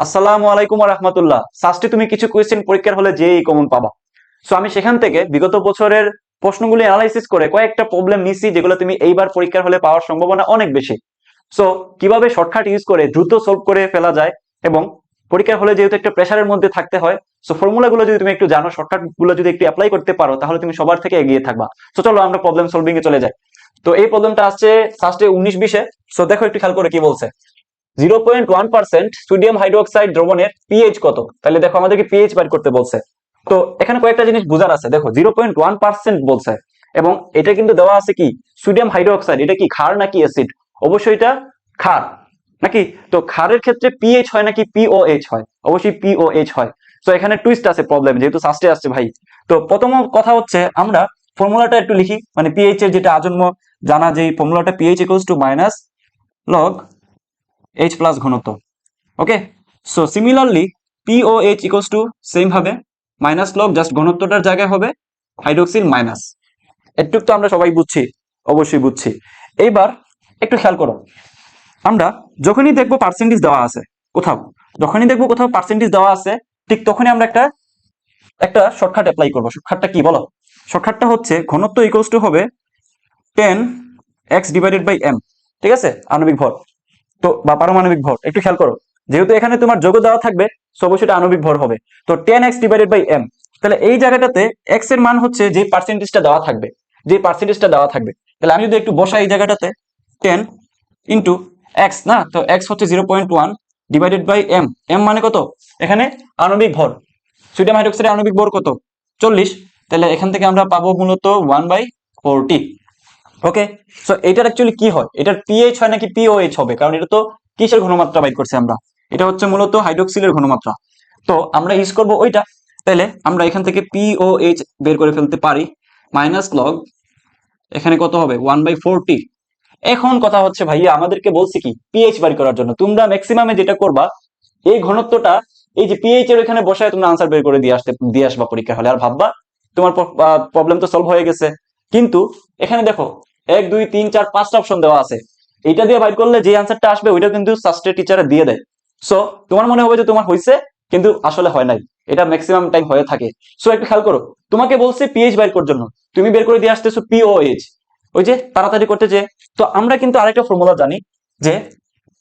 আসসালামু আলাইকুম ওয়া রাহমাতুল্লাহ। সাস্টে তুমি কিছু কোয়েশ্চেন পরীক্ষার হলে যেই কমন পাবা। সো আমি সেখান থেকে বিগত বছরের প্রশ্নগুলি অ্যানালাইসিস করে কয়েকটা প্রবলেম নিছি যেগুলো তুমি এইবার পরীক্ষার হলে পাওয়ার সম্ভাবনা অনেক বেশি। সো কিভাবে শর্টকাট ইউজ করে দ্রুত সলভ করে ফেলা যায় এবং পরীক্ষার হলে যেহেতু একটা প্রেশারের মধ্যে থাকতে হয়, সো ফর্মুলাগুলো যদি তুমি একটু জানো, শর্টকাট গুলো যদি একটু অ্যাপ্লাই করতে পারো, তাহলে তুমি সবার থেকে এগিয়ে থাকবা। সো চলো আমরা প্রবলেম সলভিং এ চলে যাই। তো এই প্রবলেমটা আসছে ফার্স্টে 19-20-এ। সো দেখো একটু খেয়াল করে কি বলছে। 0.1% সোডিয়াম হাইড্রোক্সাইড দ্রবণের পিএইচ কত? তাহলে দেখো আমাদেরকে পিএইচ বের করতে বলছে। তো এখানে কয়েকটা জিনিস বোঝার আছে। দেখো 0.1% বলছে এবং এটা কিন্তু দেওয়া আছে কি সোডিয়াম হাইড্রোক্সাইড। এটা কি ক্ষার নাকি অ্যাসিড? অবশ্যই এটা ক্ষার নাকি? তো ক্ষারের ক্ষেত্রে পিএইচ হয় নাকি পিওএইচ হয়? অবশ্যই পিওএইচ হয়। তো এখানে টুইস্ট আছে প্রবলেম, যেহেতু সাস্টে আসছে ভাই। তো প্রথম কথা হচ্ছে আমরা ফর্মুলাটা একটু লিখি, মানে পিএইচ এর যেটা আজন্ম জানা যে ফর্মুলাটা, pH equals to minus log H plus ঘনত্ব। Okay, so similarly pOH equals to same ভাবে মাইনাস লগ, জাস্ট ঘনত্বটার জায়গায় হবে হাইড্রোক্সিল মাইনাস। এটুক তো আমরা সবাই বুঝছি, অবশ্যই বুঝছি। এইবার একটু খেয়াল করো, আমরা যখনই দেখবো পার্সেন্টেজ দেওয়া আছে কোথাও, যখনই দেখবো কোথাও পার্সেন্টেজ দেওয়া আছে, ঠিক তখনই আমরা একটা একটা শর্টকাট অ্যাপ্লাই করবো। শর্টকাটটা কি বলো? শর্টকাটটা হচ্ছে ঘনত্ব ইকুয়ালস টু হবে 10x ডিভাইডেড বাই m। ঠিক আছে, আণবিক ভর তো বা পারমাণবিক ভর। একটু খেয়াল করো, যেহেতু এখানে তোমার যোগ দেওয়া থাকবে, সো অবশ্যই এটা আণবিক ভর হবে। তো 10x ডিভাইডেড বাই m, তাহলে এই জায়গাটাতে x এর মান হচ্ছে যে পার্সেন্টেজটা দেওয়া থাকবে, যে পার্সেন্টেজটা দেওয়া থাকবে। তাহলে আমি যদি একটু বসাই এই জায়গাটাতে 10 ইন্টু x, না তো x হচ্ছে 0.1 ডিভাইডেড বাই m। m মানে কত? এখানে আণবিক ভর, সোডিয়াম হাইড্রোক্সাইডের আণবিক ভর কত? 40। তাহলে এখান থেকে আমরা পাবো মূলত 1/40। ওকে, সো এটার অ্যাকচুয়ালি কি হয়, এটার পিএইচ হয় নাকি পিওএইচ হবে? কারণ এটা তো কিসের ঘনমাত্রা বাইর করছি আমরা, এটা হচ্ছে মূলত হাইড্রোক্সিলের ঘনমাত্রা। তো আমরা ইউজ করব ওইটা। তাহলে আমরা এখান থেকে পিওএইচ বের করে ফেলতে পারি, মাইনাস লগ এখানে কত হবে 1/40। এখন কথা হচ্ছে ভাইয়া, আমাদেরকে বলছি কি পিএইচ বের করার জন্য। তোমরা ম্যাক্সিমামে যেটা করবা, এই ঘনত্বটা এই যে পিএইচ এর এখানে বসায় তোমরা আনসার বের করে দিয়ে আসবা পরীক্ষা হলে, আর ভাববা তোমার প্রবলেম তো সলভ হয়ে গেছে। কিন্তু এখানে দেখো 1 2 3 4 5টা অপশন দেওয়া আছে, এইটা দিয়ে বাইর করলে যে আনসারটা আসবে ওইটা কিন্তু সাস্টে টিচারে দিয়ে দেয়। সো তোমার মনে হবে যে তোমার হয়েছে, কিন্তু আসলে হয় নাই। এটা ম্যাক্সিমাম টাইম হয়ে থাকে। সো একটু খেয়াল করো, তোমাকে বলছে পিএইচ বের করার জন্য, তুমি বের করে দিয়ে আসতেছো পিওএইচ, ওই যে তাড়াতাড়ি করতে যে। তো আমরা কিন্তু আরেকটা ফর্মুলা জানি যে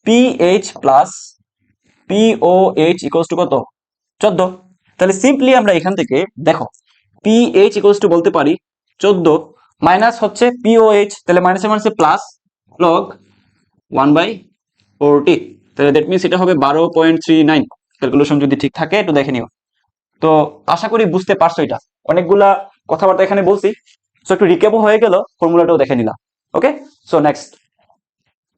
pH plus pOH equals two কত? 14। তাহলে সিম্পলি আমরা এখান থেকে দেখো পিএইচ ইকুয়ালস টু বলতে পারি 14 মাইনাস হচ্ছে পিওএইচ, তাহলে মাইনাসে মাইনাসে প্লাস লগ 1/40। তাহলে দ্যাট মিনস এটা হবে 12.39। ক্যালকুলেশন যদি ঠিক থাকে একটু দেখে নিও। তো আশা করি বুঝতে পারছো এটা। অনেকগুলা কথাবার্তা এখানে বলছি, সো একটু রিক্যাপও হয়ে গেল, ফর্মুলাটাও দেখে নিলাম। ওকে, সো নেক্সট।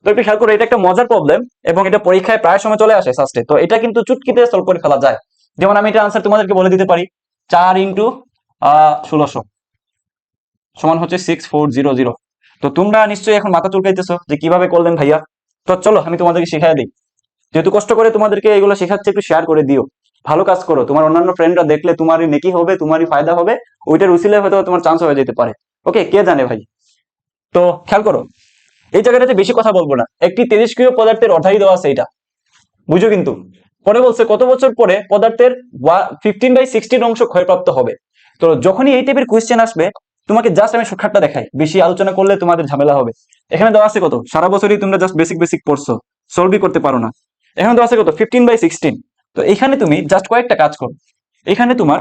তো একটু খেয়াল করো, এটা একটা মজার প্রবলেম এবং এটা পরীক্ষায় প্রায় সময় চলে আসে ফার্স্টে। তো এটা কিন্তু চুটকিতে সলভ করে ফেলা যায়। যেমন আমি এটা আনসার তোমাদেরকে বলে দিতে পারি, 4 ইন্টু 1600 সমান হচ্ছে 6400। তো তোমরা নিশ্চয়ই এখন মাথা চুলকাইতেছো যে কিভাবে করলেন ভাইয়া। তো চলো আমি তোমাদেরকে শিখাই দিই। যেহেতু কষ্ট করে তোমাদেরকে এগুলো শেখাচ্ছে, একটু শেয়ার করে দিও। ভালো কাজ করো, তোমার অন্যান্য ফ্রেন্ডরা দেখলে তোমারই নেকি হবে, তোমারই ফায়দা হবে। ওইটার উসিলে হয়তো তোমার চান্স হয়ে যেতে পারে। ওকে, কে জানে ভাই। তো খেয়াল করো, এই জায়গাটাতে বেশি কথা বলবো না। একটি তেজস্ক্রিয় পদার্থের অর্ধাই দেওয়া আছে, এটা বুঝো কিন্তু। পরে বলছে কত বছর পরে পদার্থের 15/16 অংশ ক্ষয়প্রাপ্ত হবে। তো যখনই এই টাইপের কোয়েশ্চেন আসবে, তোমাকে জাস্ট আমি শর্টকাটটা দেখাই, বেশি আলোচনা করলে তোমাদের ঝামেলা হবে। এখানে দেওয়া আছে কত, সারা বছরই তোমরা জাস্ট বেসিক বেসিক পড়ছো, সলভই করতে পারো না। এখানে দেওয়া আছে কত, 15/16। তো এখানে তুমি জাস্ট কয়েকটা কাজ করো। এখানে তোমার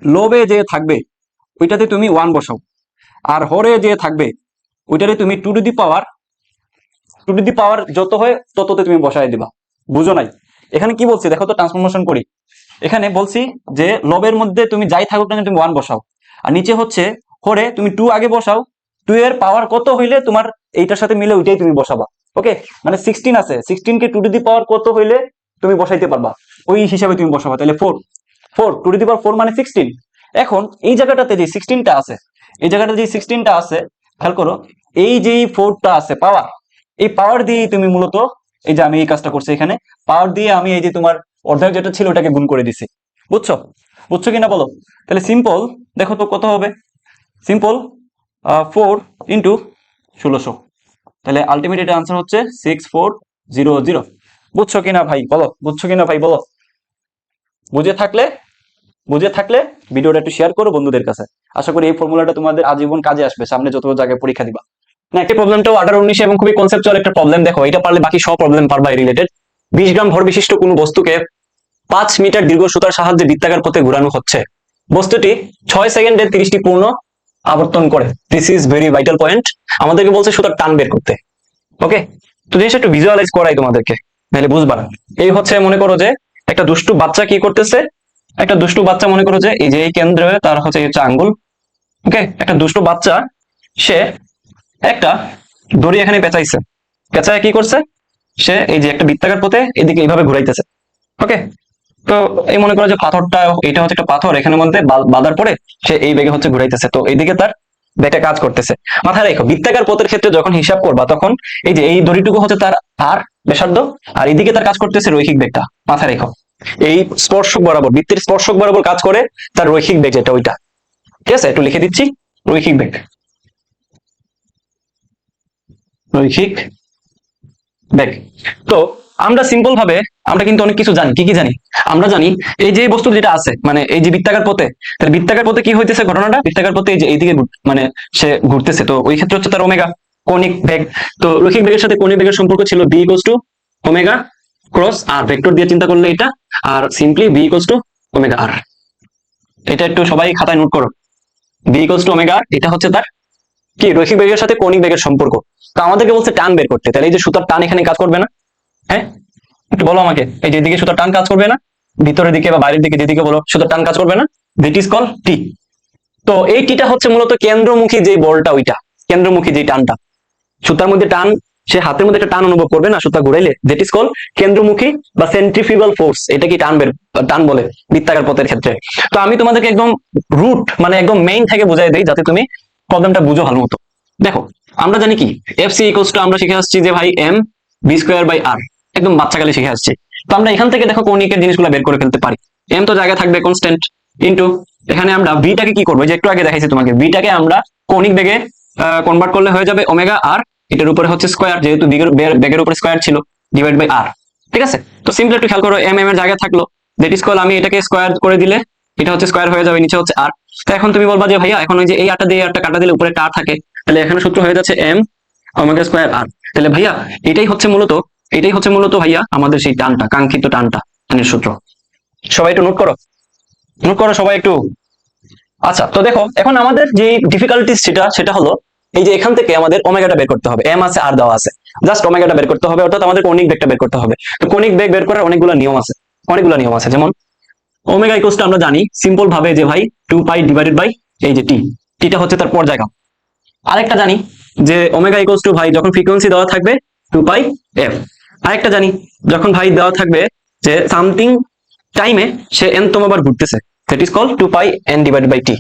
লবে যে থাকবে ওইটাতে তুমি 1 বসাও, আর হরে যে থাকবে ওইটাতে তুমি টু টু দি পাওয়ার যত হয় তততে তুমি বসায় দিবা। বুঝো নাই? এখানে কি বলছি দেখো তো, ট্রান্সফরমেশন করি। এখানে বলছি যে লবের মধ্যে তুমি যাই থাকুক না কেন তুমি 1 বসাও, আর নিচে হচ্ছে হরে তুমি 2 আগে বসাও। 2 এর পাওয়ার কত হইলে তোমার এইটার সাথে মিলে ওইটাই তুমি বসাবা। ওকে, মানে 16 আছে, 16 কে টু টু দি পাওয়ার কত হইলে তুমি বসাইতে পারবা, ওই হিসাবে তুমি বসাবা। তাহলে 4, 4 টু টু দি পাওয়ার 4 মানে 16। এখন এই জায়গাটাতে যে 16টা আছে, এই জায়গাটাতে যে 16টা আছে, খেয়াল করো, এই যে 4টা আছে পাওয়ার, এই পাওয়ার দিয়ে তুমি মূলত এই যে আমি এই কাজটা করছি, এখানে পাওয়ার দিয়ে আমি এই যে তোমার অর্ধেক যেটা ছিল ওটাকে গুণ করে দিছি। বুঝছো? বুঝছো কিনা বলো? তাহলে সিম্পল দেখো তো কত হবে, সিম্পল 4 ইন্টু 1600। তাহলে আলটিমেট এটা আনসার হচ্ছে 6400। বুঝছো কিনা ভাই বলো, বুঝছো কিনা ভাই বলো। বুঝে থাকলে বুঝে থাকলে ভিডিওটা একটু শেয়ার করো বন্ধুদের কাছে। আশা করি এই ফর্মুলাটা তোমাদের আজীবন কাজে আসবে সামনে যত জায়গায় পরীক্ষা দিবা। না, একটা প্রবলেমটাও 18-19 এবং খুবই কনসেপচুয়াল একটা প্রবলেম। দেখো, এটা পারলে বাকি সব প্রবলেম পারবা রিলেটেড। 20 গ্রাম ভর বিশিষ্ট কোনো বস্তুকে 5 মিটার দীর্ঘ সুতার সাহায্যে বৃত্তাকার পথে ঘোরানো হচ্ছে। বস্তুটি 6 সেকেন্ডে 30টি পূর্ণ আবর্তন করে। This is very vital point. আমাদেরকে বলছে সুতার টান বের করতে। ওকে, তো জিনিসটা একটু ভিজুয়ালাইজ করাই তোমাদেরকে, তাহলে বুঝবা। এই হচ্ছে, মনে করো যে একটা দুষ্টু বাচ্চা কি করতেছে। একটা দুষ্টু বাচ্চা, মনে করো যে এই যে এই কেন্দ্রে তার হচ্ছে এই হচ্ছে আঙ্গুল। ওকে, একটা দুষ্টু বাচ্চা সে একটা দড়ি এখানে পেঁচাইছে। পেঁচায় কি করছে, সে এই যে একটা বৃত্তাকার পথে এদিকে এইভাবে ঘুরাইতেছে। ওকে, তো এই মনে করো যে পাথরটা, এটা হচ্ছে একটা পাথর, এখানে মধ্যে বাঁধার পরে সে এই বেগে হচ্ছে ঘুরাইতেছে। তো এইদিকে তার ব্যাগটা কাজ করতেছে। মাথায় রেখো, বৃত্তাকার পথের ক্ষেত্রে যখন হিসাব করবা তখন এই যে এই দড়িটুকু হচ্ছে তার আর ব্যাসার্ধ, আর এইদিকে তার কাজ করতেছে রৈখিক বেগটা। মাথায় রেখো, এই স্পর্শক বরাবর, বৃত্তের স্পর্শক বরাবর কাজ করে তার রৈখিক বেগ, যেটা ওইটা। ঠিক আছে, একটু লিখে দিচ্ছি, রৈখিক বেগ, রৈখিক বেগ। তো আমরা সিম্পল ভাবে আমরা কিন্তু অনেক কিছু জানি। কি কি জানি আমরা? জানি এই যে বস্তু যেটা আছে, মানে এই যে বৃত্তাকার পথে, তাহলে বৃত্তাকার পথে কি হইতেছে ঘটনাটা, বৃত্তাকার পথে এই যে এইদিকে মানে সে ঘুরতেছে। তো ওই ক্ষেত্রে হচ্ছে তার ওমেগা, কৌণিক বেগ। তো রৈখিক বেগের সাথে কৌণিক বেগের সম্পর্ক ছিল v equals to omega cross r, vector দিয়ে চিন্তা করলে এটা, আর simply v equals to omega r. এটা একটু সবাই খাতায় নোট করো, v equals to omega r, এটা হচ্ছে তার কি রৈখিক বেগের সাথে কৌণিক বেগের সম্পর্ক। তো আমাদেরকে বলছে টান বের করতে, তাহলে এই যে সুতার টান এখানে কাজ করবে না? হ্যাঁ, একটু বলো আমাকে, এই যে দিকে সুতার টান কাজ করবে না? ভিতরের দিকে বা বাইরের দিকে, যেদিকে বলো সুতার টান কাজ করবে না? দ্যাট ইজ কল টি। তো এই টিটা হচ্ছে মূলত কেন্দ্রমুখী যে বলটা, ওইটা কেন্দ্রমুখী যে টানটা, সুতার মধ্যে টান, সে হাতের মধ্যে একটা টান অনুভব করবে না সুতা ঘুরাইলে, দ্যাট ইজ কল কেন্দ্রমুখী বা সেন্ট্রিফিউগাল ফোর্স। এটা কি টান বলে বৃত্তাকার পথের ক্ষেত্রে। তো আমি তোমাদেরকে একদম রুট, মানে একদম মেইন থেকে বুঝাই দেই যাতে তুমি প্রবলেমটা বুঝো ভালো মতো। দেখো, আমরা জানি কি এফ সি ইকুয়ালস টু, আমরা শিখে আসছি যে ভাই এম বি স্কোয়ার বাই আর, একদম বাচ্চাকালে শিখে আসছি। তো আমরা এখান থেকে দেখো কৌণিকের জিনিসগুলো বের করে ফেলতে পারি। এম তো জায়গায় থাকবে কনস্ট্যান্ট, ইনটু এখানে আমরা ভিটাকে কি করবো, যে একটু আগে দেখাইছি তোমাকে, ভিটাকে আমরা কৌণিক বেগে কনভার্ট করলে হয়ে যাবে ওমেগা আর, এটার উপরে হচ্ছে স্কোয়ার, যেহেতু বেগের উপরে স্কোয়ার ছিল, ডিভাইড বাই আর। ঠিক আছে, তো সিম্পলি একটু খেয়াল করো, এম এর জায়গায় থাকলো, দ্যাট ইজ কল, আমি এটাকে স্কোয়ার করে দিলে এটা হচ্ছে স্কোয়ার হয়ে যাবে, নিচে হচ্ছে আর। তো এখন তুমি বলবা যে ভাইয়া এখন ওই যে এই আটটা দিয়ে আটটা কাটা দিলে উপরে একটা আর থাকে, তাহলে এখানে সূত্র হয়ে যাচ্ছে এম ওমেগা স্কোয়ার আর। তাহলে ভাইয়া এটাই হচ্ছে মূলত ভাইয়া আমাদের সেই টানটা, কাঙ্ক্ষিত টানের সূত্র। সবাই একটু নোট করো, নোট করো সবাই একটু। আচ্ছা, তো দেখো এখন আমাদের যে ডিফিকাল্টিস সেটা হলো এই যে এখান থেকে আমাদের ওমেগাটা বের করতে হবে। এম আছে আর দেওয়া আছে, জাস্ট ওমেগাটা বের করতে হবে, অর্থাৎ আমাদের কৌণিক বেগটা বের করতে হবে। তো কৌণিক বেগ বের করার অনেকগুলো নিয়ম আছে। যেমন ওমেগা ইকুয়ালস টু আমরা জানি সিম্পল ভাবে যে ভাই 2 পাই ডিভাইডেড বাই এই যে টি, টিটা হচ্ছে তার পর্যায়কাল। আরেকটা জানি যে ওমেগা ইকুয়ালস টু ভাই যখন ফ্রিকোয়েন্সি দেওয়া থাকবে 2 পাই এফ। আরেকটা জানি যখন ভাই দেওয়া থাকবে যে সামথিং টাইমে সে এন তমবার ঘুরতেছে, that is call 2 pi n divided by T.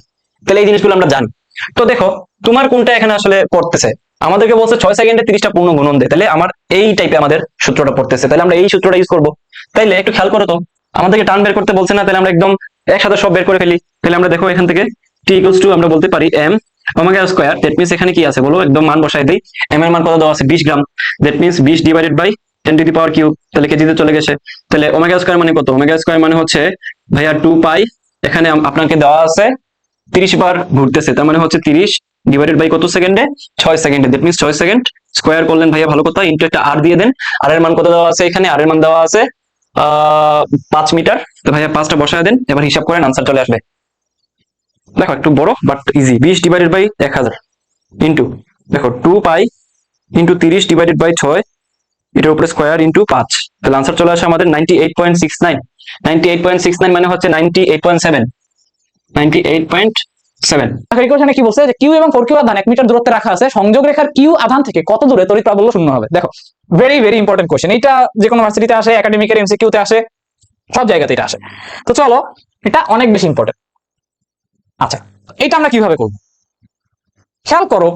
তাহলে এই জিনিসগুলো আমরা জানি। তো দেখো তোমার কোনটা এখানে আসলে পড়তেছে, আমাদেরকে বলছে 6 সেকেন্ডে 30টা পূর্ণ গুণন দে, তাহলে আমার এই টাইপে আমাদের সূত্রটা পড়তেছে, তাহলে আমরা এই সূত্রটা ইউজ করব। তাইলে একটু খেয়াল করো তো, আমাদেরকে টান বের করতে বলছে না, তাহলে আমরা একদম একসাথে সব বের করে ফেলি। তাহলে আমরা দেখো এখান থেকে টি ইকুয়ালস টু আমরা বলতে পারি m omega square, that means এখানে কি আছে বলো, একদম মান বসাই দেই। এম এর মান কত দেওয়া আছে 20 gram, that means 20 divided by 10 to the power cube, তাহলে কেজিতে চলে গেছে। তাহলে ওমেগা স্কয়ার মানে কত, ওমেগা স্কয়ার মানে হচ্ছে ভাইয়া 2 পাই, এখানে আপনাকে দেওয়া আছে 30 বার ঘুরতেছে, তার মানে হচ্ছে 30 ডিভাইডেড বাই কত সেকেন্ডে, 6 সেকেন্ডে, দ্যাট মিন্স 6 সেকেন্ড স্কয়ার করলেন ভাইয়া, ভালো কথা, ইনটু একটা আর দিয়ে দেন। আর এর মান কত দেওয়া আছে, এখানে আর এর মান দেওয়া আছে 5 মিটার। তো ভাইয়া 5টা বসায় দেন, এবার হিসাব করেন, আনসার চলে আসবে। দেখো একটু বড় but easy, 20 divided by 1000 into দেখো 2 পাই ইনটু 30 ডিভাইডেড বাই 6, এটার উপরে স্কয়ার ইনটু 5, তাহলে আনসার চলে আসে আমাদের 98.69। 98.69 মানে হচ্ছে 98.7, 98.7। এখানে কি বলছে যে কিউ এবং 4 কিউ আধান 1 মিটার দূরত্বে রাখা আছে, সংযোগ রেখার কিউ আধান থেকে কত দূরে তড়িৎ প্রাবল্য শূন্য হবে। দেখো ভেরি ভেরি ইম্পর্টেন্ট কোশ্চেন, এটা যে কোনো ভার্সিটিতে আসে, একাডেমিকের এমসিকিউতে আসে, সব জায়গাতে এটা আসে। তো চলো, এটা অনেক বেশি ইম্পর্টেন্ট। আচ্ছা, এটা আমরা কিভাবে করব, খেয়াল করো।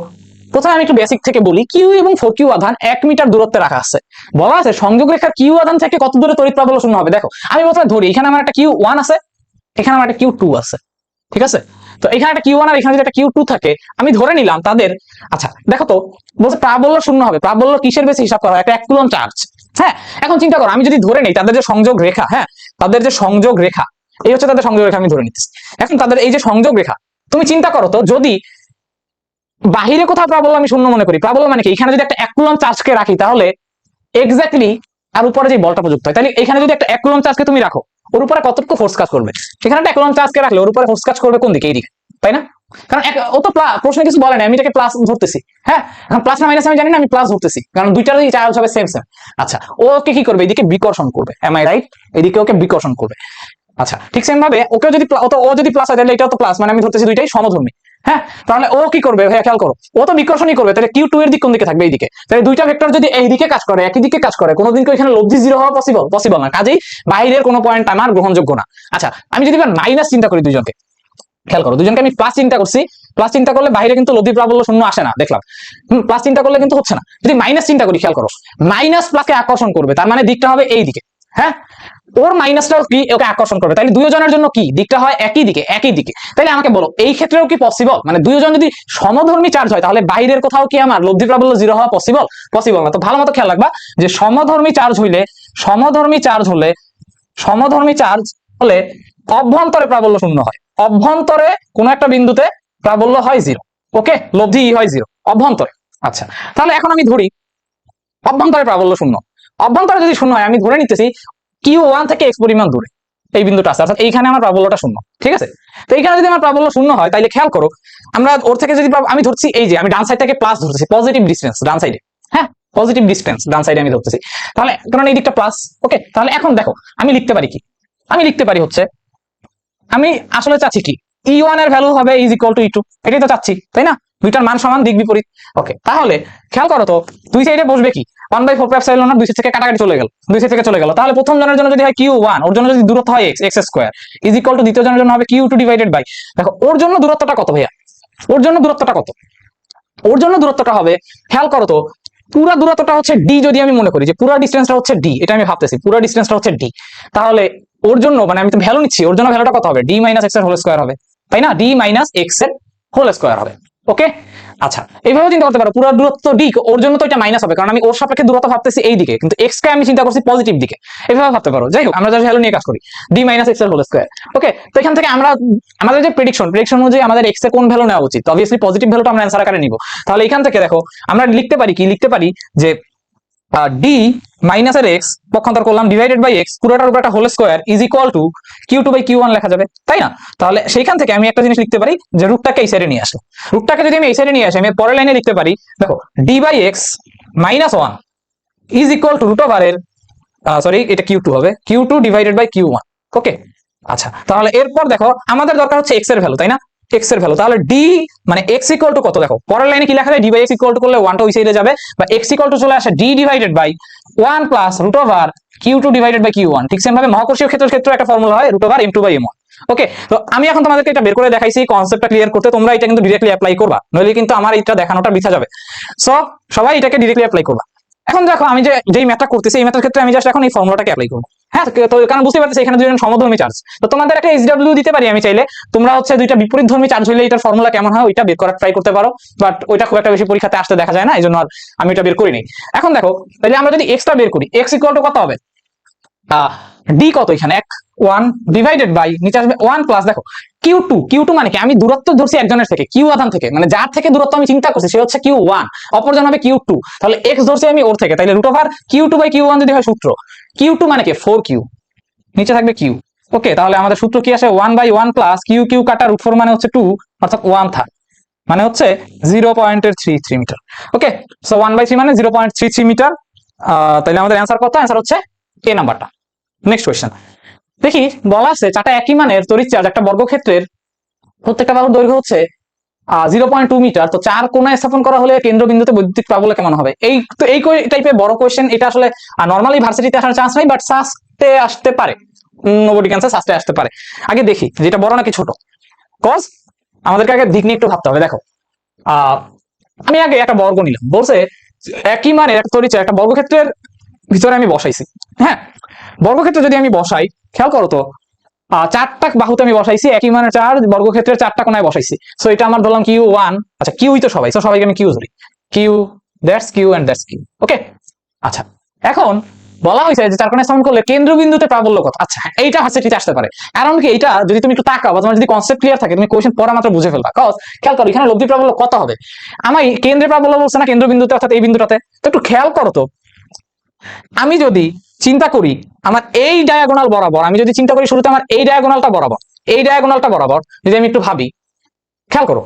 প্রথমে আমি একটু বেসিক থেকে বলি, কিউ এবং 4 কিউ আধান 1 মিটার দূরত্বে রাখা আছে, বলা আছে সংযোগ রেখার কিউ আধান থেকে কত দূরে তড়িৎ প্রাবল্য শূন্য হবে। দেখো আমি প্রথমে ধরি, এখানে আমার একটা কিউ 1 আছে, এখানে আমার একটা কিউ 2 আছে, ঠিক আছে। তো এখানে একটা কিউ 1 আর এখানে যদি একটা কিউ 2 থাকে, আমি ধরে নিলাম তাদের, আচ্ছা দেখো তো বলছে প্রাবল্য শূন্য হবে। প্রাবল্য কিসের বেশি হিসাব করা হয়, একটা 1 কুলম্ব চার্জ, হ্যাঁ, এখন চিন্তা করো, আমি যদি ধরে নেই তাদের যে সংযোগ রেখা, হ্যাঁ তাদের যে সংযোগ রেখা, এই হচ্ছে তাদের সংযোগ রেখা, আমি ধরে নিতেছি। এখন তাদের এই যে সংযোগ রেখা, তুমি চিন্তা করো তো, যদি বাহিরে কোথাও প্রাবল্য আমি শূন্য মনে করি, প্রাবল্য মানে কি, এখানে যদি একটা 1 কুলম্ব চার্জকে রাখি তাহলে এক্স্যাক্টলি আর উপরে যে বলটা প্রযুক্ত হয়, তাহলে এখানে যদি একটা 1 কুলম্ব চার্জকে তুমি রাখো, ওর উপরে কতটুকু ফোর্স কাজ করবে? সেখানে একটা 1 কুলম্ব চার্জকে রাখলে ওর উপরে ফোর্স কাজ করবে কোন দিকে? এই দিকে, তাই না? কারণ ও তো প্রশ্নে কিছু বলে না, আমি এটাকে প্লাস ধরতেছি। হ্যাঁ, এখন প্লাস না মাইনাস আমি জানি না, আমি প্লাস ধরতেছি, কারণ দুইটারই চার্জ হবে সেম সেম। আচ্ছা, ওকে কি করবে? এদিকে বিকর্ষণ করবে, এম আই রাইট? এদিকে ওকে বিকর্ষণ করবে। আচ্ছা, ঠিক সেম ভাবে ওকে যদি ও যদি প্লাস হয় তাহলে এটাও তো প্লাস, মানে আমি ধরতেছি দুইটাই সমধর্মী। হ্যাঁ, তাহলে ও কি করবে ভাইয়া, খেয়াল করো, ও তো বিকর্ষণই করবে, তাহলে Q2 এর দিক কোন দিকে থাকবে? এইদিকে। তাহলে দুইটা ভেক্টর যদি এই দিকে কাজ করে, একই দিকে কাজ করে, কোনোদিন কি এখানে লব্ধি জিরো হওয়া পসিবল না, কাজেই বাইরের কোনো পয়েন্ট আমার গ্রহণযোগ্য না। আচ্ছা, আমি যদি এবার মাইনাস চিন্তা করি দুইজনকে, খেয়াল করো, দুজনকে আমি প্লাস চিন্তা করছি, প্লাস চিন্তা করলে বাইরে কিন্তু লব্ধি প্রাবল্য শূন্য আসে না, দেখলাম। প্লাস চিন্তা করলে কিন্তু হচ্ছে না। যদি মাইনাস চিন্তা করি, খেয়াল করো, মাইনাস প্লাসকে আকর্ষণ করবে, তার মানে দিকটা হবে এই দিকে। হ্যাঁ, ওর মাইনাসটাও কি ওকে আকর্ষণ করবে, তাহলে দুইজনের জন্য কি দিকটা হয়? একই দিকে, একই দিকে। তাহলে আমাকে বলো, এই ক্ষেত্রেও কি পসিবল? মানে দুইজন যদি সমধর্মী চার্জ হয় তাহলে বাইরের কোথাও কি আমার লব্ধি প্রাবল্য জিরো হওয়া পসিবল না। তো ভালো মতো খেয়াল রাখবা যে সমধর্মী চার্জ হলে অভ্যন্তরে প্রাবল্য শূন্য হয়, অভ্যন্তরে কোনো একটা বিন্দুতে প্রাবল্য হয় জিরো। ওকে, লব্ধি হয় জিরো অভ্যন্তরে। আচ্ছা, তাহলে এখন আমি ধরি অভ্যন্তরে প্রাবল্য শূন্য। অভ্যন্তরে যদি শূন্য হয়, আমি ধরে নিতেছি Q1 থেকে x পরিমাণ দূরে এই বিন্দুটা আছে, অর্থাৎ এইখানে আমার প্রাবল্যটা শূন্য। ঠিক আছে, তো এইখানে যদি আমার প্রাবল্য শূন্য হয়, তাহলে খেয়াল করো, আমরা ওর থেকে যদি আমি ধরছি, এই যে আমি ডান সাইড থেকে প্লাস ধরতেছি, পজিটিভ ডিসটেন্স ডান সাইডে। হ্যাঁ, পজিটিভ ডিসটেন্স ডান সাইডে আমি ধরতেছি, তাহলে কারণ এই দিকটা প্লাস। ওকে, তাহলে এখন দেখো আমি লিখতে পারি কি, আমি লিখতে পারি হচ্ছে, আমি আসলে চাচ্ছি কি, E1 এর ভ্যালু হবে ইজ ইকুয়াল টু E2, এটাই তো চাচ্ছি, তাই না? দুইটার মান সমান, দিক বিপরীত। ওকে, তাহলে খেয়াল করো তো, দুই সাইডে বসবে কি 1/4 দুই সাইড থেকে কাটাকাটি চলে গেল, দুই সাইড থেকে চলে গেল। তাহলে প্রথম জনের জন্য যদি হয় Q1, ওর জন্য যদি দূরত্ব হয় x square is equal two দ্বিতীয় জনের জন্য হবে Q2 ডিভাইডেড বাই, দেখো ওর জন্য দূরত্বটা কত ভাইয়া, ওর জন্য দূরত্বটা কত? ওর জন্য দূরত্বটা হবে, খেয়াল করো তো, পুরা দূরত্বটা হচ্ছে d, যদি আমি মনে করি যে পুরা ডিসটেন্সটা হচ্ছে d, এটা আমি ভাবতেছি পুরা ডিসটেন্সটা হচ্ছে d, তাহলে ওর জন্য মানে আমি তো ভ্যালু নিচ্ছি, ওর জন্য ভ্যালুটা কত হবে? d মাইনাস x এর হোল স্কয়ার হবে, তাই না? d মাইনাস x এর হোল স্কয়ার হবে। ওকে, আচ্ছা, এইভাবে চিন্তা করতে পারো, পুরো দূরত্ব d, ওর জন্য তো এটা মাইনাস হবে, কারণ আমি ওর সাপেক্ষে দূরত্ব ভাবতেছি এই দিকে, কিন্তু x কে আমি চিন্তা করছি পজিটিভ দিকে, এইভাবে ভাবতে পারো। যাই হোক, আমরা যা ভ্যালু নিয়ে কাজ করি, d মাইনাস x এর হোল স্কয়ার। ওকে, তো এখান থেকে আমরা আমাদের যে প্রেডিকশন অনুযায়ী আমাদের x এর কোন ভ্যালু নেওয়া উচিত, অবভিয়াসলি পজিটিভ ভ্যালুটা আমরা অ্যানসার আকারে নিব। তাহলে এখান থেকে দেখো আমরা লিখতে পারি কি, লিখতে পারি যে d মাইনাস এর x পক্ষান্তর করলাম ডিভাইডেড বাই x, পুরোটার উপর একটা whole square is equal to Q2 by Q1 লেখা যাবে, তাই না? তাহলে সেইখান থেকে আমি একটা জিনিস লিখতে পারি যে রুটটাকে এই সাইডে নিয়ে আসো, রুটটাকে যদি আমি এই সাইডে নিয়ে আসি, আমি পরের লাইনে লিখতে পারি, দেখো d by x minus 1 is equal to root over এর, সরি এটা Q2 হবে, Q2 ডিভাইডেড বাই Q1। ওকে, আচ্ছা, তাহলে এরপর দেখো আমাদের দরকার হচ্ছে x এর ভ্যালু, তাই না? x এর ভ্যালু, তাহলে d মানে x ইকুয়াল টু কত, দেখো পরের লাইনে কি লেখা যায়, d by x equal to করলে 1টা ওই সাইডে যাবে, বা x ইকুয়াল টু চলে আসে d divided by 1 plus root over Q2 divided by Q1। ঠিক সেম ভাবে মহাকর্ষীয় ক্ষেত্রের ক্ষেত্রে একটা ফর্মুলা হয় root over m2 by m1। ওকে, তো আমি এখন তোমাদেরকে এটা বের করে দেখাইছি কনসেপ্টটা ক্লিয়ার করতে, তোমরা এটা কিন্তু ডিরেক্টলি অ্যাপ্লাই করবা, নইলে কিন্তু আমার এটা দেখানোটা বৃথা যাবে। সো সবাই এটাকে ডিরেক্টলি অ্যাপ্লাই করবা। এখন দেখো আমি যেই ম্যাথটা করতেছি, এই ম্যাথের ক্ষেত্রে আমি জাস্ট এখন এই ফর্মুলাটাকে অ্যাপ্লাই করবো। হ্যাঁ, তো কারণ বুঝতে পারতেছি এখানে দুজন সমধর্মী চার্জ, তো তোমাদের একটা HW দিতে পারি আমি চাইলে, তোমরা হচ্ছে দুইটা বিপরীতধর্মী চার্জ হইলে এটার ফর্মুলা কেমন হয় ওইটা বের করার ট্রাই করতে পারো, বাট ওইটা খুব একটা বেশি পরীক্ষাতে আসতে দেখা যায় না, এই জন্য আর আমি এটা বের করিনি। এখন দেখো, তাহলে আমরা যদি এক্সটা বের করি, x ইকুয়াল টু কত হবে, d কত এখানে 1 ডিভাইডেড বাই নিচে আসবে 1 প্লাস, দেখো Q2 মানে কি, আমি দূরত্ব ধরছি একজনের থেকে, Q আধান থেকে, মানে যার থেকে দূরত্ব আমি চিন্তা করছি সে হচ্ছে Q1, অপরজন হবে Q2, তাহলে x ধরছি আমি ওর থেকে, তাহলে root over Q2 by Q1 যদি হয় সূত্র, Q2 মানে কি 4Q, নিচে থাকবে Q। ওকে, তাহলে আমাদের সূত্র কি আসে, 1 বাই 1 প্লাস Q কাটা রুট 4 মানে হচ্ছে 2, অর্থাৎ 1 থাক, মানে হচ্ছে 0.33 মিটার। ওকে, সো 1/3 মানে 0.33 মিটার। তাহলে আমাদের অ্যান্সার কত? অ্যান্সার হচ্ছে এ নাম্বারটা। নেক্সট কোয়েশ্চেন দেখি, বলা আছে চারটা একই মানের তড়িৎ চার্জ একটা বর্গক্ষেত্রের প্রত্যেকটা বাহুর দৈর্ঘ্য হচ্ছে 0.2 মিটার, তো চার কোণায় স্থাপন করা হলে কেন্দ্রবিন্দুতে বৈদ্যুতিক প্রাবল্য কেমন হবে? এই তো এই টাইপের বড় কোয়েশ্চেন, এটা আসলে নরমালি ভার্সিটিতে আসার চান্স নাই, বাট সাস্টে আসতে পারে, নোবডি ক্যান সে সাস্টে আসতে পারে। আগে দেখি যেটা বড় নাকি ছোট, কজ আমাদেরকে আগে দিক নিয়ে একটু ভাবতে হবে। দেখো আমি আগে একটা বর্গ নিলাম, বলছে একই মানের একটা তড়িৎ চার্জ একটা বর্গক্ষেত্রের ভিতরে আমি বসাইছি। হ্যাঁ, বর্গক্ষেত্রে যদি আমি বসাই, খেয়াল করো তো, চারটা বাহুতে আমি বসাইছি, একই মানের চার্জ বর্গক্ষেত্রের চারটা কোণায় বসাইছি। সো এটা আমার ধরলাম Q1, আচ্ছা কিউই তো সবাই, সো সবাইকে আমি কিউ ধরি, q that's q and that's q. Okay, আচ্ছা এখন বলা হয়েছে যে 4 কোণে স্থাপন করলে কেন্দ্রবিন্দুতে প্রাবল্য কত। আচ্ছা হ্যাঁ, এইটা ভার্সিটিতে আসতে পারে। কারণ কি, এটা যদি তুমি একটু তাকাও বা তোমার যদি কনসেপ্ট ক্লিয়ার থাকে, তুমি কোশ্চেন পড়া মাত্র বুঝে ফেলবা। কজ খেয়াল করো, এখানে লব্ধি প্রাবল্য কত হবে। আমার কেন্দ্রে প্রাবল্য বলছে না, কেন্দ্রবিন্দুতে, অর্থাৎ এই বিন্দুটাতে। তো একটু খেয়াল করো তো, আমি যদি চিন্তা করি আমার এই ডায়াগোনাল বরাবর, আমি যদি চিন্তা করি শুরুতে আমার এই ডায়াগোনালটা বরাবর, এই ডায়াগোনালটা বরাবর যদি আমি একটু ভাবি, খেয়াল করো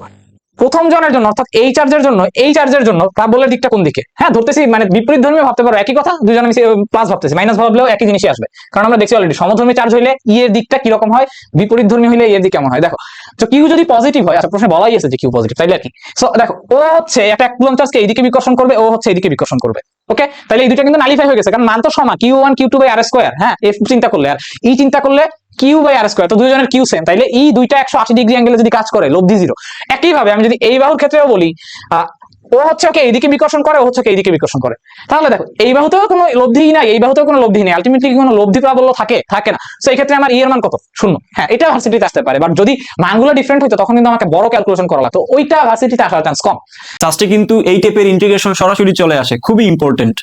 প্রথম জনের জন্য, অর্থাৎ এই চার্জের জন্য, এই চার্জের জন্য প্রাবল্যের দিকটা কোন দিকে। হ্যাঁ ধরতেছি, মানে বিপরীত ধর্মী ভাবতে পারো, একই কথা, দুজন আমি প্লাস ভাবতেছি, মাইনাস ভাবলেও একই জিনিসই আসবে। কারণ আমরা দেখছি অলরেডি সমধর্মী চার্জ হইলে ই এর দিকটা কিরকম হয়, বিপরীত ধর্মী হইলে এর দিক কেমন হয়। দেখো, তো কিউ যদি পজিটিভ হয়, আচ্ছা প্রশ্নে বলাই আছে যে কিউ পজিটিভ, তাইলে আর কি। সো দেখো, ও হচ্ছে একটা এক কুলম্ব চার্জকে এইদিকে বিকর্ষণ করবে, ও হচ্ছে এইদিকে বিকর্ষণ করবে। ওকে, তাহলে এই দুটো কিন্তু নালিফাই হয়ে গেছে, কারণ মান তো সমান, Q1 Q2 by r square. হ্যাঁ, এফ চিন্তা করলে আর ই চিন্তা করলে কিউ বাই আর স্কয়ার, তো দুইজনের কিউ সেম, তাইলে এই দুইটা 180 ডিগ্রি অ্যাঙ্গেলে যদি কাজ করে, লব্ধি জিরো। একইভাবে আমি যদি এই বাহুর ক্ষেত্রেও বলি, ও হচ্ছে ওকে এইদিকে বিকর্ষণ করে, ও হচ্ছে ওকে এইদিকে বিকর্ষণ করে, তাহলে দেখো এই বাহুতেও কোনো লব্ধি নাই, এই বাহুতেও কোনো লব্ধি নেই, আলটিমেটলি কোনো লব্ধি প্রাবল্য থাকে না। সো এই ক্ষেত্রে আমার ই এর মান কত, শূন্য। হ্যাঁ, এটা ভার্সিটিতে আসতে পারে, বাট যদি মানগুলো ডিফারেন্ট হতো তখন কিন্তু আমাকে বড় ক্যালকুলেশন করা লাগতো, ওইটা ভার্সিটিতে আসার চান্স কম। চার্জটি কিন্তু এই টাইপের ইন্টিগ্রেশন সরাসরি চলে আসে, খুবই ইম্পর্টেন্ট।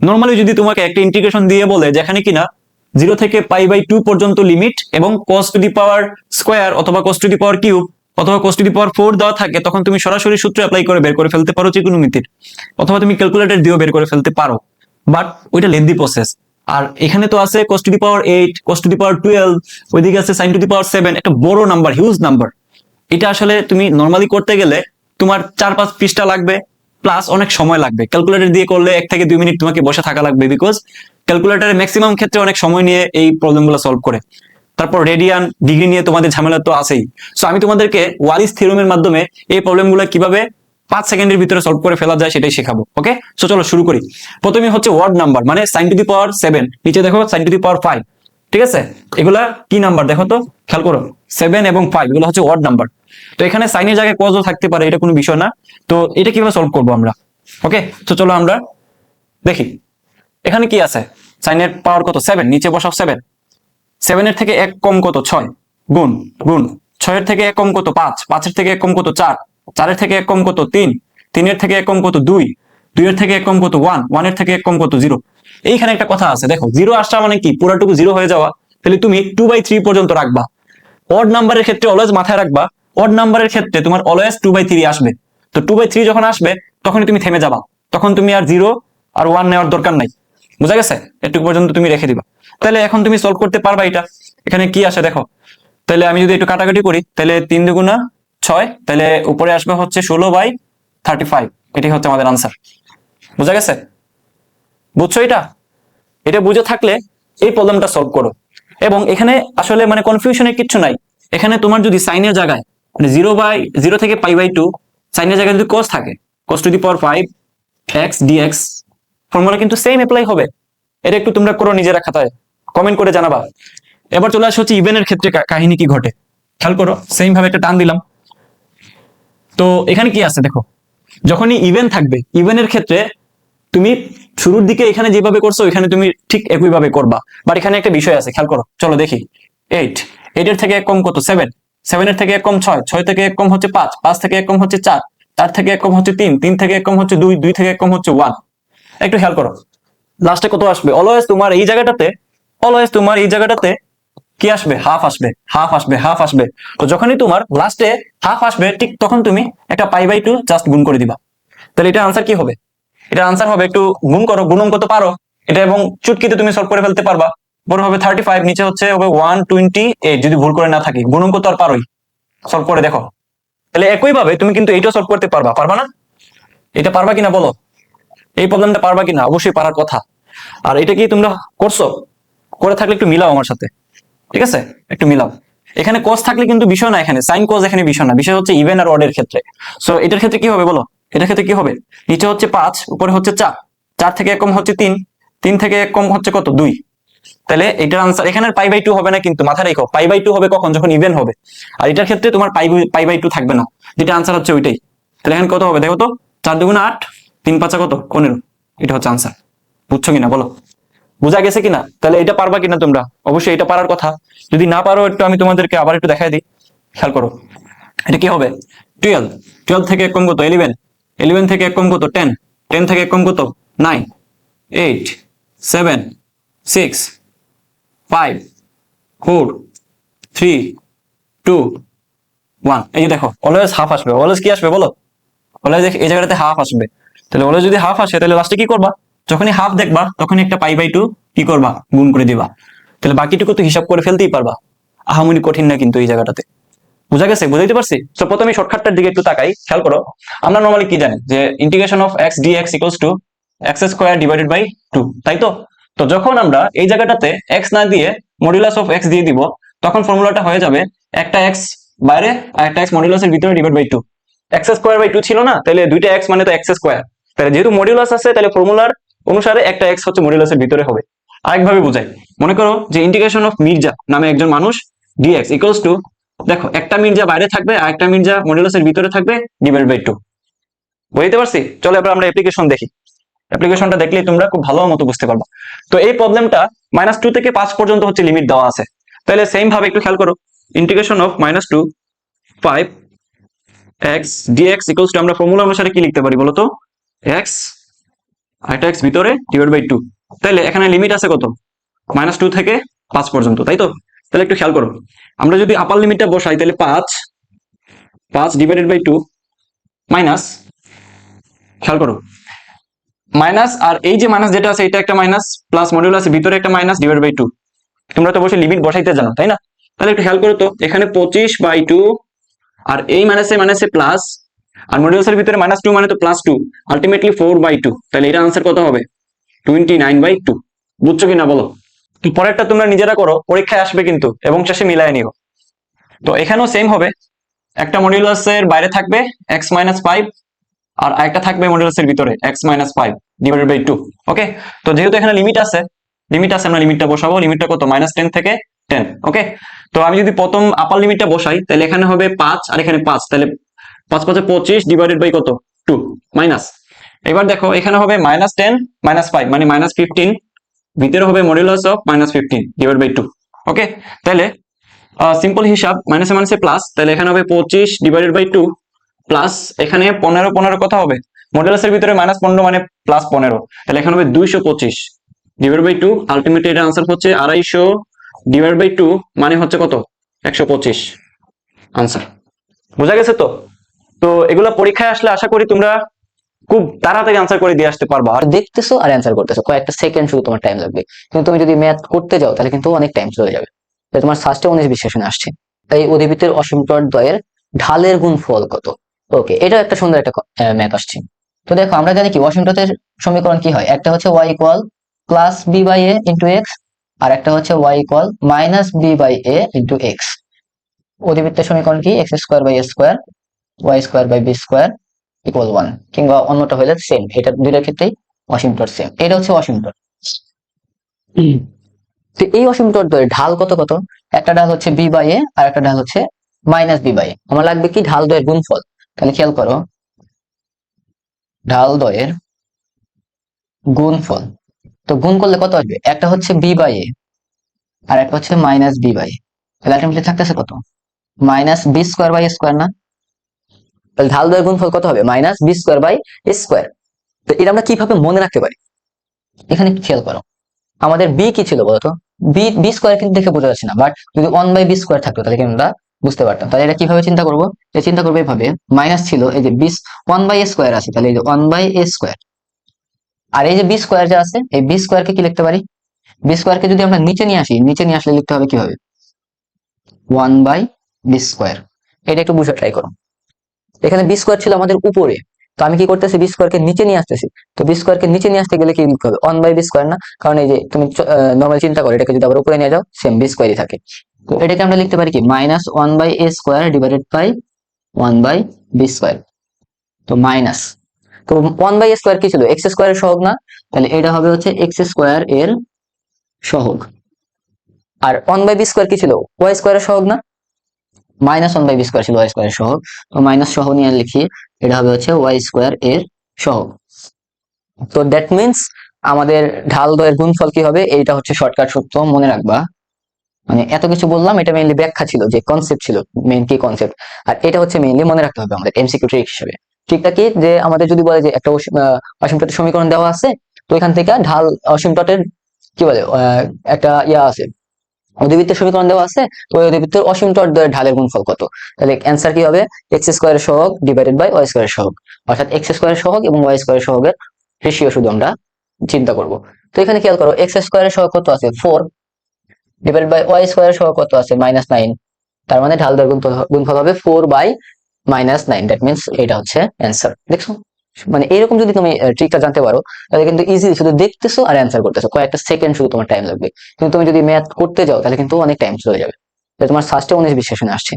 নর্মালি যদি তোমাকে একটা ইন্টিগ্রেশন দিয়ে বলে যেখানে কিনা 0 থেকে π/2 পর্যন্ত লিমিট এবং cos to the power square অথবা cos to the power cube অথবা cos টু দি পাওয়ার 4 দেওয়া থাকে, তখন তুমি সরাসরি সূত্র অ্যাপ্লাই করে বের করে ফেলতে পারো ত্রিকোণমিতির, অথবা তুমি ক্যালকুলেটর দিয়েও বের করে ফেলতে পারো, বাট ওইটা লেন্দি প্রসেস। আর এখানে তো আছে cos to the power 8, cos to the power 12, ওইদিকে আছে sin টু দি পাওয়ার 7, একটা বড় নাম্বার, হিউজ নাম্বার। এটা আসলে তুমি নর্মালি করতে গেলে তোমার 4-5 পৃষ্ঠা লাগবে, প্লাস অনেক সময় লাগবে। ক্যালকুলেটর দিয়ে করলে 1 থেকে 2 মিনিট তোমাকে বসে থাকা লাগবে, বিকজ ক্যালকুলেটরের ম্যাক্সিমাম ক্ষেত্রে অনেক সময় নিয়ে এই প্রবলেমগুলো সলভ করে। তারপর রেডিয়ান ডিগ্রি নিয়ে তোমাদের ঝামেলা তো আছেই। সো আমি তোমাদেরকে ওয়ালিস থিওরেমের মাধ্যমে এই প্রবলেমগুলো কিভাবে 5 সেকেন্ডের ভিতরে সলভ করে ফেলা যায় সেটাই শেখাবো। ওকে, সো চলো শুরু করি। প্রথমে হচ্ছে ওয়ার্ড নাম্বার, মানে sin টু দি পাওয়ার 7, নিচে দেখো sin টু দি পাওয়ার 5। ঠিক আছে, এগুলা কি নাম্বার দেখো তো, খেয়াল করো, 7 এবং 5 এগুলো হচ্ছে ওয়ার্ড নাম্বার। তো এখানে সাইনের জায়গায় কজও থাকতে পারে, এটা কোনো বিষয় না। তো এটা কিভাবে সলভ করবো আমরা? ওকে, তো চলো আমরা দেখি এখানে কি আছে। সাইনের পাওয়ার কত, 7, নিচে বসাও 7, 7 এর থেকে 1 কম কত, 6, গুণ গুণ, 6 এর থেকে 1 কম কত, 5, 5 এর থেকে 1 কম কত, 4, 4 এর থেকে 1 কম কত, 3, 3 এর থেকে 1 কম কত, 2, 2 এর থেকে 1 কম কত, 1, 1 এর থেকে 1 কম কত, 0। এইখানে একটা কথা আছে, দেখো 0 আসা মানে কি, পুরাটুকু 0 হয়ে যাওয়া, তাহলে তুমি 2/3 পর্যন্ত রাখবা। অড নাম্বারের ক্ষেত্রে অলওয়েজ মাথায় রাখবা, অড নাম্বারের ক্ষেত্রে তোমার অলওয়েজ 2/3 আসবে। তো 2/3 যখন আসবে তখনই তুমি থেমে যাবা, তখন তুমি আর 0 আর 1 নেওয়ার দরকার নাই। বুঝা গেছে? এটুকু পর্যন্ত তুমি রেখে দিবা। তাহলে এখন তুমি সলভ করতে পারবা এটা। এখানে কি আসে দেখো, তাহলে আমি যদি একটু কাটাকাটি করি, তাহলে 3 দুগুণা 6, তাহলে উপরে আসবে হচ্ছে 16/35। এটাই হচ্ছে আমাদের আনসার। বুঝা গেছে? বুঝছো এটা? এটা বুঝে থাকলে এই প্রবলেমটা সলভ করো। এবং এখানে আসলে মানে কনফিউশনের কিচ্ছু নাই। এখানে তোমার যদি সাইনের জায়গায় মানে 0 থেকে π/2 সাইনের জায়গায় যদি cos থাকে, cos to the power 5 x dx, formula কিন্তু সেম অ্যাপ্লাই হবে। এটা একটু তোমরা করো নিজেরা খাতায়, কমেন্ট করে জানাবা। এবার চলে আসে হচ্ছে ইভেনের ক্ষেত্রে কাহিনী কি ঘটে। খেয়াল করো, সেম ভাবে একটা টান দিলাম। তো এখানে কি আছে দেখো, যখনই ইভেন থাকবে, ইভেনের ক্ষেত্রে তুমি শুরুর দিকে এখানে যেভাবে করছো এখানে তুমি ঠিক একইভাবে করবা। বাট এখানে একটা বিষয় আছে, খেয়াল করো, চলো দেখি। 8, 8 এর থেকে 1 কম কত, 7, 7 এর থেকে 1 কম 6, 6 থেকে 1 কম হচ্ছে 5, 5 থেকে 1 কম হচ্ছে 4, 4 থেকে 1 কম হচ্ছে 3, 3 থেকে 1 কম হচ্ছে 2, 2 থেকে 1 কম হচ্ছে 1। একটু খেয়াল করো লাস্টে কত আসবে। অলওয়েজ তোমার এই জায়গাটাতে কি আসবে, হাফ আসবে, হাফ আসবে, হাফ আসবে। তো যখনই তোমার লাস্টে হাফ আসবে, ঠিক তখন তুমি একটা π/2 জাস্ট গুণ করে দিবা। তাহলে এটা আনসার কি হবে? এটা আনসার হবে, একটু গুণ করো, গুণ অঙ্ক তো পারো এটা, এবং চুটকিতে তুমি সলভ করে ফেলতে পারবা। বড় হবে 35, নিচে হচ্ছে হবে 128, যদি ভুল করে না থাকি। গুণ অঙ্ক তো আর পারোই, সলভ করে দেখো। তাহলে একই ভাবে তুমি কিন্তু এইটাও সলভ করতে পারবা, পারবা না? এটা পারবা কিনা বলো, এই প্রবলেমটা পারবা কিনা? অবশ্যই পারার কথা। আর এটা কি তোমরা করছো? করে থাকলে একটু মিলাও আমার সাথে, ঠিক আছে? একটু মিলাও। এখানে cos থাকলে কিন্তু বিষয় না, এখানে sin cos এখানে বিষয় না, বিষয় হচ্ছে ইভেন আর অড এর ক্ষেত্রে। সো এটার ক্ষেত্রে কি হবে বলো, এটার ক্ষেত্রে কি হবে? নিচে হচ্ছে 5, উপরে হচ্ছে 4, 4 থেকে 1 কম হচ্ছে 3, 3 থেকে 1 কম হচ্ছে কত, 2। তাহলে এটার আনসার এখানে π/2 হবে না, কিন্তু মাথায় রেখো π/2 হবে কখন, যখন ইভেন হবে। আর এটার ক্ষেত্রে তোমার π/2 থাকবে না, যেটা আনসার হচ্ছে ওইটাই। তাহলে এখানে কত হবে দেখো তো, 4 দুগুণা 8, 3 5 কত, 15। এটা হচ্ছে আনসার। বুঝছো কিনা বলো, বুঝা গেছে কিনা? তাহলে এটা পারবা কিনা তোমরা? অবশ্যই এটা পারার কথা। যদি না পারো একটু আমি তোমাদেরকে আবার একটু দেখাই দিই। খেয়াল করো, এটা কি হবে, 12, 12 থেকে 1 কম কত, 11, 11 থেকে 1 কম কত, 10, 10 থেকে 1 কম কত, 9, 8, 7, 6 5 4 3 2 1। এই যে দেখো অলওয়েজ হাফ আসবে। অলওয়েজ কি আসবে বলো? অলওয়েজ এই জায়গাটাতে হাফ আসবে। তাহলে অলওয়েজ যদি হাফ আসে তাহলে লাস্টে কি করবা? যখনই হাফ দেখবা তখনই একটা পাই বাই 2 কি করবা? গুণ করে দিবা। তাহলে বাকিটুকু তো হিসাব করে ফেলতেই পারবা। আহামরি কঠিন না কিন্তু এই জায়গাটাতে। বুঝা গেছে? বুঝাইতে পারছি? তো প্রথমে শর্টকাটটার দিকে একটু তাকাই, খেয়াল করো। আমরা নরমালি কি জানি যে integration of x dx equals to x square divided by 2, তাই তো? তো যখন আমরা এই জায়গাটাতে এক্স না দিয়ে মডুলাস অফ এক্স দিয়ে দিব, তখন ফর্মুলাটা হয়ে যাবে একটা এক্স বাইরে আর একটা এক্স মডুলাসের ভিতরে divide by 2। X square by 2 ছিল না? তাহলে দুইটা এক্স মানে তো এক্স স্কোয়ার। তাহলে যেহেতু মডুলাস আছে তাহলে ফর্মুলার অনুসারে একটা এক্স হচ্ছে মডুলাসের ভিতরে হবে। আরেকভাবে বোঝাই, মনে করো যে ইন্টিগ্রেশন অফ মির্জা নামে একজন মানুষ ডিএক্স ইকুয়ালস টু, দেখো একটা মির্জা বাইরে থাকবে আর একটা মির্জা মডুলাসের ভিতরে থাকবে ডিভাইড বাই 2। বুঝতে পারছি? চলো এবার আমরা অ্যাপ্লিকেশন দেখি। অ্যাপ্লিকেশনটা দেখলেই তোমরা খুব ভালো মতো বুঝতে পারবা। তো এই প্রবলেমটা -2 থেকে 5 পর্যন্ত হচ্ছে লিমিট দেওয়া আছে। তাহলে সেম ভাবে একটু খেয়াল করো, integration of -2 5 x dx equals to আমরা ফর্মুলা অনুসারে কি লিখতে পারি বলো তো? x আর একটা x ভিতরে ডিভাইড বাই 2। তাহলে এখানে লিমিট আছে কত? -2 থেকে 5 পর্যন্ত, তাই তো? তাহলে একটু খেয়াল করো, আমরা যদি আপার লিমিটটা বসাই তাহলে 5 ডিভাইডেড বাই 2 মাইনাস, খেয়াল করো মাইনাস, আর এই যে মাইনাস যেটা আছে এটা একটা মাইনাস, প্লাস মডিউলাস ভিতরে একটা মাইনাস ডিভাইড বাই 2। তোমরা তো অবশ্যই লিমিট বসাইতে জানো, তাই না? তাহলে একটু খেয়াল করো তো, এখানে 25/2 আর এই মাইনাসে মাইনাসে প্লাস, আর মডিউলাসের ভিতরে -2 মানে তো +2, আলটিমেটলি 4/2। তাহলে এটা আনসার কত হবে? 29/2। বুঝছো কিনা বলো? তো পরেরটা তোমরা নিজেরা করো, পরীক্ষায় আসবে কিন্তু, এবং শেষে মিলায় নিও। তো এখানেও সেম হবে, একটা মডিউলাসের বাইরে থাকবে x-5 আর একটা থাকবে মডুলাসের ভিতরে x-5 ডিভাইডেড বাই 2। ওকে, তো যেহেতু এখানে লিমিট আছে আমরা লিমিটটা বসাবো। লিমিটটা কত? -10 থেকে 10। ওকে, তো আমি যদি প্রথম আপার লিমিটটা বসাই তাহলে এখানে হবে 5 আর এখানে 5, তাহলে 5 5 25 ডিভাইডেড বাই কত? 2 মাইনাস। এবার দেখো এখানে হবে -10 -5 মানে -15, ভিতরে হবে মডুলাস অফ -15 ডিভাইড বাই 2। ওকে, তাহলে সিম্পল হিসাব, মাইনাসে মাইনাসে প্লাস, তাহলে এখানে হবে 25 ডিভাইডেড বাই 2 প্লাস এখানে 15 কত হবে? মডুলাসের ভিতরে -15 মানে +15, তাহলে এখানে হবে 225 ডিভাইড বাই 2। আলটিমেটলি এটা आंसर হচ্ছে 250 ডিভাইড বাই 2 মানে হচ্ছে কত? 125 आंसर। বুঝা গেছে তো? তো এগুলা পরীক্ষায় আসলে আশা করি তোমরা খুব তাড়াতাড়ি आंसर করে দিয়ে আসতে পারবা। আর দেখতেছো আর অ্যান্সার করতেছো, কয়েকটা সেকেন্ড শুধু তোমার টাইম লাগবে। কিন্তু তুমি যদি ম্যাথ করতে যাও তাহলে কিন্তু অনেক টাইম চলে যাবে। তাই তোমার ফার্স্টে 19 বিশ্লেষণে আসছে, তাই অধিবৃত্তের অসীমতর দ্বয়ের ঢালের গুণফল কত? ওকে, এটা একটা সুন্দর একটা ম্যাথ আসছে। তো দেখো আমরা জানি কি অসীমতটের সমীকরণ কি হয়, একটা হচ্ছে y equal plus b by a into x, আর একটা হচ্ছে y equal minus b by a into x. অধিবৃত্তের সমীকরণ কি? X square by a square y square by b square equal 1, কিংবা অন্যটা হলে সেম। এটা দুইটার ক্ষেত্রেই অসীমতট সেম। এটা হচ্ছে অসীমতট। তো এই অসীমতট দ্বয়ের ঢাল কত কত? একটা ঢাল হচ্ছে বি বাই এ আর একটা ঢাল হচ্ছে মাইনাস বি বাই এ। আমার লাগবে কি? ঢাল দ্বয়ের গুণফল। তাহলে খেয়াল করো, ঢাল দ্বয়ের গুণফল। তো গুণ করলে কত আসবে? একটা হচ্ছে বি বাই এ আর একটা হচ্ছে মাইনাস বি বাই এ। তাহলে আলটিমেটলি থাকতেছে কত? Minus b square by square না? তাহলে ঢাল দ্বয়ের গুণফল কত হবে? Minus b square by square. তো এটা আমরা কিভাবে মনে রাখতে পারি? এখানে একটু খেয়াল করো, আমাদের বি কি ছিল বলতো? বি স্কোয়ার কিন্তু দেখে বোঝা যাচ্ছে না, বাট যদি 1/b স্কোয়ার থাকতো তাহলে কিন্তু আমরা বুঝতে পারতাম। তাহলে এটা কিভাবে চিন্তা করবো? এটা চিন্তা করবো এভাবে, মাইনাস ছিল, এই যে 1/a স্কোয়ার আছে, তাহলে এই যে 1/a স্কোয়ার, আর এই যে বি স্কোয়ার যে আছে, এই বি স্কোয়ার কে কি লিখতে পারি? বি স্কোয়ার কে যদি আমরা নিচে নিয়ে আসি, নিচে নিয়ে আসলে লিখতে হবে কি হবে? 1/b square. এটা একটু বুঝে ট্রাই করো। এখানে বি স্কোয়ার ছিল আমাদের উপরে, তো আমি কি করতেছি? বি স্কোয়ার কে নিচে নিয়ে আসতেছি। তো বি স্কোয়ার কে নিচে নিয়ে আসতে গেলে কি লিখতে হবে? 1/b স্কোয়ার না? কারণ এই যে তুমি নর্মাল চিন্তা করো, এটাকে যদি আবার উপরে নিয়ে যাও সেম বি স্কোয়ারই থাকে। তো এটাকে আমরা লিখতে পারি কি? -1/a square divided by 1/b square. তো মাইনাস, তো 1/a স্কোয়ার কি ছিল? এক্স স্কোয়ারের সহগ না? তাহলে এটা হবে হচ্ছে এক্স স্কোয়ার এর সহগ। আর 1/b স্কোয়ার কি ছিল? ওয়াই স্কোয়ারের সহগ না? -1/b স্কোয়ার ছিল ওয়াই স্কোয়ারের সহগ। তো মাইনাস সহগ নিয়ে লিখি, এটা হবে হচ্ছে ওয়াই স্কোয়ার এর সহগ। তো দ্যাট মিনস আমাদের ঢাল দ্বয়ের গুণফল কি হবে? এইটা হচ্ছে শর্টকাট সূত্র, মনে রাখবা। মানে এত কিছু বললাম, এটা মেইনলি ব্যাখ্যা ছিল, যে কনসেপ্ট ছিল, মেইন কি কনসেপ্ট, আর এটা হচ্ছে মেইনলি মনে রাখতে হবে আমাদের এমসিকিউ ট্রিক হিসেবে। ঠিকটা কি? যে আমাদের যদি বলে যে একটা অসীমতটের সমীকরণ দেওয়া আছে, তো এখান থেকে ঢাল অসীমতটের কি বলে একটা ইয়া আছে, অধিবৃত্তের সমীকরণ দেওয়া আছে, তো ওই অধিবৃত্তের অসীম চর দ্বয়ের ঢালের গুণফল কত। তাহলে অ্যান্সার কি হবে, এক্স স্কোয়ারের সহগ ডিভাইডেড বাই ওয়াই স্কোয়ারের সহগ, অর্থাৎ এক্স স্কোয়ারের সহগ এবং ওয়াই স্কোয়ারের সহগের রেশিও শুধু আমরা চিন্তা করব। তো এখানে খেয়াল করো, এক্স স্কোয়ারের সহগ কত আছে 4 ডিভাইডেড বাই ওয়াই স্কোয়ারের সহগ কত আছে -9, তার মানে ঢাল দ্বয়ের গুণফল হবে 4/-9, দ্যাট মিন্স এটা হচ্ছে অ্যান্সার। দেখছো, মানে এরকম যদি তুমি ট্রিকটা জানতে পারো তাহলে কিন্তু ইজিলি শুধু দেখতেছো আর অ্যান্সার করতেছো, কয়েকটা সেকেন্ড শুধু তোমার টাইম লাগবে। কিন্তু তুমি যদি ম্যাথ করতে যাও তাহলে কিন্তু অনেক টাইম চলে যাবে। তোমার ফার্স্টে 19-20 সেশনে আসছে।